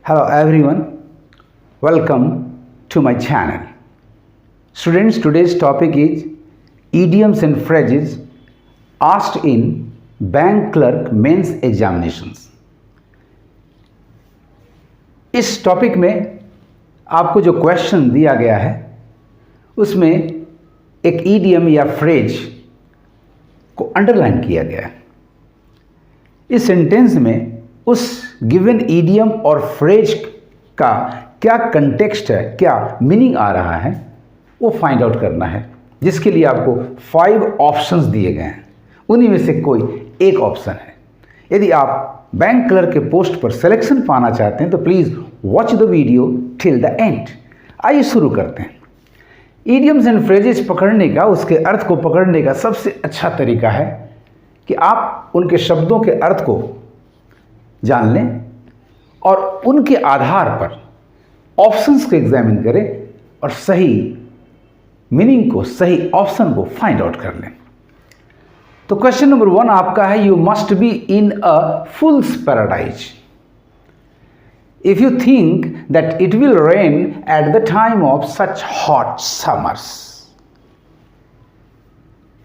Hello everyone, welcome to my channel. Students, today's topic is idioms and phrases asked in bank clerk mains examinations. इस topic में आपको जो question दिया गया है उसमें एक इडियम या फ्रेज को अंडरलाइन किया गया है. इस सेंटेंस में उस गिवन इडियम और फ्रेज का क्या कंटेक्स्ट है, क्या मीनिंग आ रहा है, वो फाइंड आउट करना है, जिसके लिए आपको 5 ऑप्शंस दिए गए हैं. उन्हीं में से कोई एक ऑप्शन है. यदि आप बैंक क्लर्क के पोस्ट पर सिलेक्शन पाना चाहते हैं तो please watch the video till the end. आइए शुरू करते हैं. इडियम्स एंड फ्रेजेस पकड़ने का, उसके अर्थ को पकड़ने का सबसे अच्छा तरीका है कि आप उनके शब्दों के अर्थ को जान लें और उनके आधार पर ऑप्शंस को एग्जामिन करें और सही मीनिंग को, सही ऑप्शन को फाइंड आउट कर लें. तो क्वेश्चन नंबर 1 आपका है, you must be in a fools paradise if you think that it will rain at the time of such hot summers.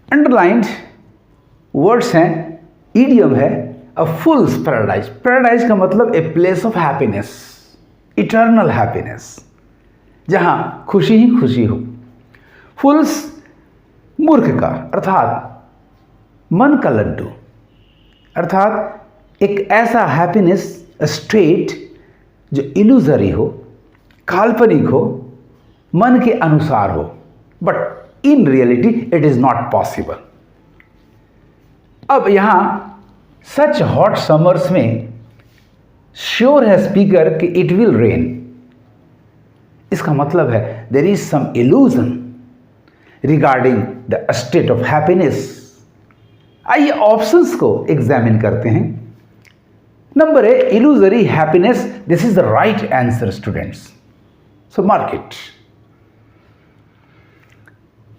Underlined words हैं, इडियम है अ फूल्स पैराडाइज. पैराडाइज का मतलब a place of happiness, eternal happiness, जहां खुशी ही खुशी हो. फूल्स मूर्ख का, अर्थात मन का लड्डू, अर्थात एक ऐसा हैप्पीनेस स्टेट जो इल्यूजरी हो, काल्पनिक हो, मन के अनुसार हो, but in reality it is not possible. अब यहां सच हॉट समर्स में श्योर है स्पीकर कि इट विल रेन. इसका मतलब है there is some illusion regarding the state of happiness. आइए ऑप्शंस को एग्जामिन करते हैं. Number A, illusory happiness. This is the right answer students, so mark it.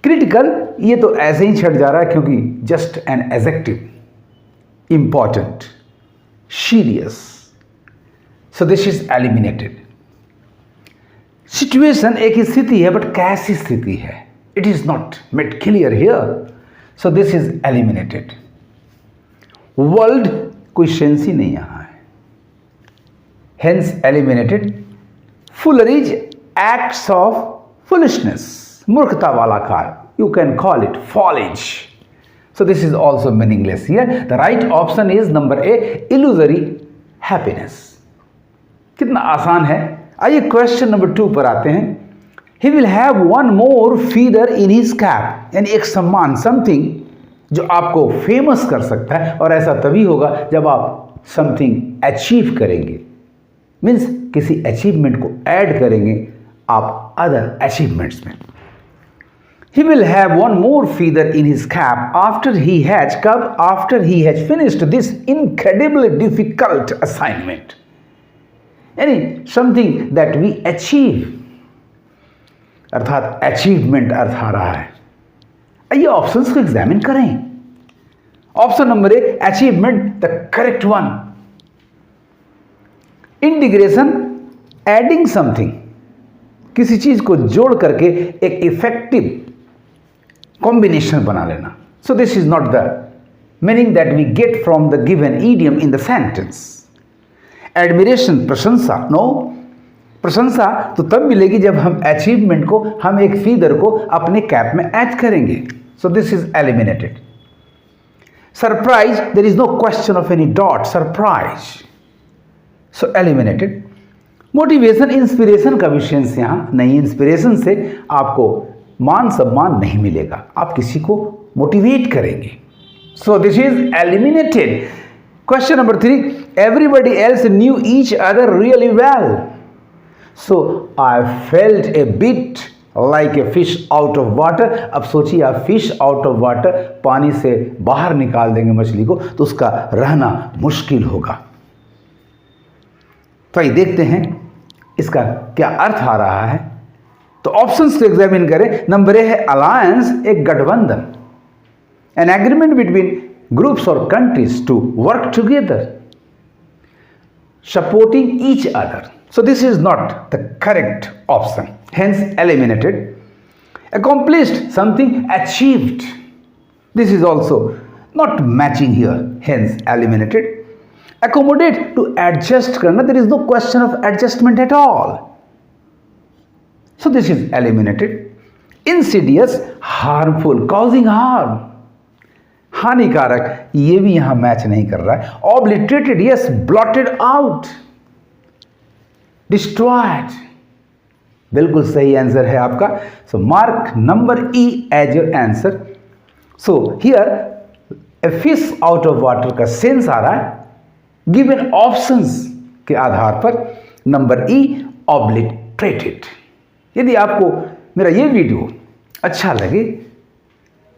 Critical, ये तो ऐसे ही छट जा रहा है क्योंकि just an adjective. Important, serious, so this is eliminated. Situation एक स्थिति है, बट कैसी स्थिति है, it is not made clear here, so this is eliminated. World, कोई सेंस ही नहीं यहाँ है, hence eliminated. Fooleries, acts of foolishness, मूर्खता वाला कार्य, you can call it foliage. So this is also meaningless here. The right option is number A, illusory happiness. कितना आसान है. आइए क्वेश्चन नंबर 2 पर आते हैं. He will have one more feather in his cap. यानी एक सम्मान, समथिंग जो आपको फेमस कर सकता है, और ऐसा तभी होगा जब आप समथिंग अचीव करेंगे. मीन्स किसी अचीवमेंट को ऐड करेंगे आप अदर अचीवमेंट्स में. He will have one more feather in his cap after he has finished this incredibly difficult assignment. यानी something that we achieve, अर्थात achievement अर्थ आ रहा है. आइए ऑप्शंस को एग्जामिन करें. Option number A, achievement, the correct one. Integration, adding something, किसी चीज को जोड़ करके एक इफेक्टिव कॉम्बिनेशन बना लेना. So this is not the meaning that we get from the given idiom in the sentence. Admiration, प्रशंसा, नो. प्रशंसा तो तब मिलेगी जब हम अचीवमेंट को, हम एक फीदर को अपने कैप में ऐड करेंगे. So this is eliminated. Surprise, there is no question of any doubt, surprise, so eliminated. Motivation, inspiration का विषय यहां नहीं. इंस्पिरेशन से आपको मान सम्मान नहीं मिलेगा, आप किसी को मोटिवेट करेंगे. So this is eliminated. Question number 3, everybody else knew each other really well, so I felt A bit like a fish out of water. अब सोचिए, आप फिश आउट ऑफ वाटर, पानी से बाहर निकाल देंगे मछली को तो उसका रहना मुश्किल होगा. तो आइए देखते हैं इसका क्या अर्थ आ रहा है. तो ऑप्शंस को एग्जामिन करें. नंबर ए है अलायंस, एक गठबंधन, एन एग्रीमेंट बिटवीन ग्रुप्स और countries to work together, supporting each other. So this is not the correct option, hence eliminated. Accomplished, something achieved. This is also not matching here, hence eliminated. Accommodate, to adjust karna, there is no question of adjustment at all. So this is eliminated. Insidious, harmful, causing harm. हानिकारक, ये भी यहां match नहीं कर रहा है. Obliterated, yes, blotted out. Destroyed, बिल्कुल सही आंसर है आपका. So mark number E as your answer. So here a fish out of water का सेंस आ रहा है गिवन ऑप्शंस के आधार पर. Number E obliterated. यदि आपको मेरा ये वीडियो अच्छा लगे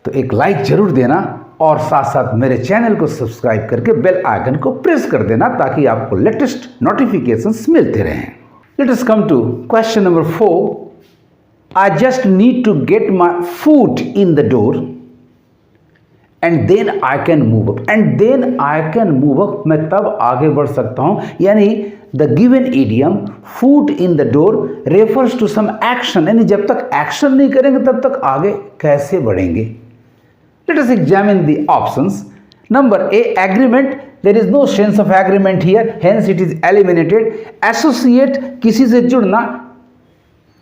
तो एक लाइक जरूर देना और साथ साथ मेरे चैनल को सब्सक्राइब करके बेल आइकन को प्रेस कर देना ताकि आपको लेटेस्ट नोटिफिकेशंस मिलते रहें. Let us come to question number 4. I just need to get my foot in the door and then I can move up. And then I can move up. मैं तब आगे बढ़ सकता हूँ. यानी the given idiom foot in the door refers to some action. यानी जब तक action नहीं करेंगे तब तक आगे कैसे बढ़ेंगे. Let us examine the options. Number A, agreement. There is no sense of agreement here, hence it is eliminated. Associate, किसी से जुड़ना.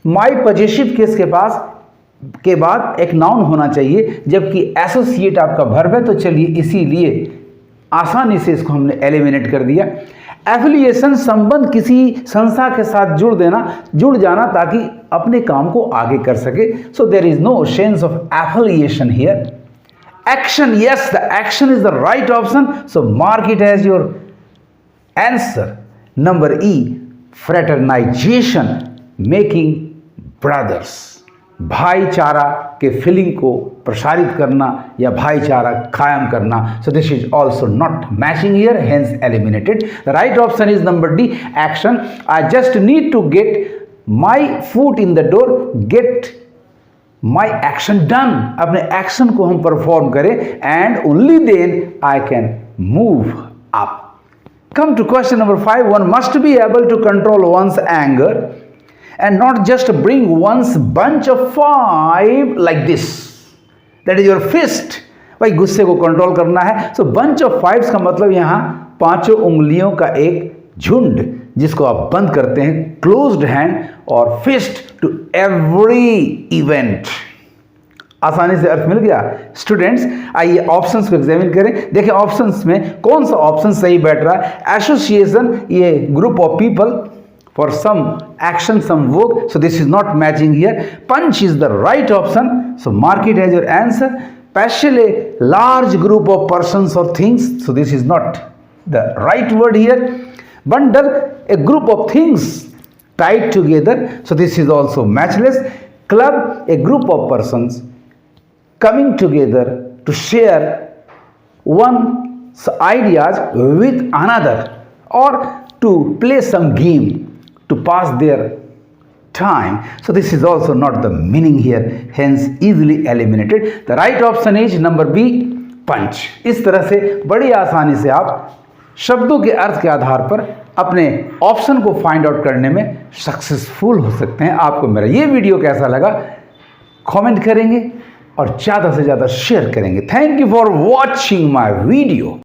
My possessive case के बाद एक नाउन होना चाहिए, जबकि एसोसिएट आपका वर्ब है. तो चलिए इसीलिए आसानी से इसको हमने एलिमिनेट कर दिया. एफिलिएशन, संबंध, किसी संस्था के साथ जुड़ जाना ताकि अपने काम को आगे कर सके. So there is no sense of affiliation here. Action, yes, the action is the right option, so mark it as your answer. Number E, fraternization, making brothers. भाईचारा के फीलिंग को प्रसारित करना या भाईचारा कायम करना. So this is also not matching here, hence eliminated. The right option is number D, action. I just need to get my foot in the door, get my action done. अपने action को हम perform करें and only then I can move up. Come to question number 5. One must be able to control one's anger and not just bring one's bunch of five like this. That is your fist. भाई गुस्से को control करना है. So bunch of fives का मतलब यहाँ पांचों उंगलियों का एक झुंड जिसको आप बंद करते हैं, क्लोज्ड हैंड और फिस्ट टू एवरी इवेंट. आसानी से अर्थ मिल गया. स्टूडेंट्स आइए ऑप्शंस को एग्जामिन करें. देखिए ऑप्शंस में कौन सा ऑप्शन सही बैठ रहा है. एसोसिएशन, ये group of people for some action some work, so this is not matching here. Punch is the right option, so mark it as your answer. Passel, a large group of persons और things, so this is not the right word here. Bundle, a group of things tied together, so this is also matchless. Club, a group of persons coming together to share one's ideas with another or to play some game to pass their time. So this is also not the meaning here, hence easily eliminated. The right option is number B, punch. इस तरह से बड़ी आसानी से आप शब्दों के अर्थ के आधार पर अपने ऑप्शन को फाइंड आउट करने में सक्सेसफुल हो सकते हैं. आपको मेरा ये वीडियो कैसा लगा कमेंट करेंगे और ज़्यादा से ज़्यादा शेयर करेंगे. Thank you for watching my video.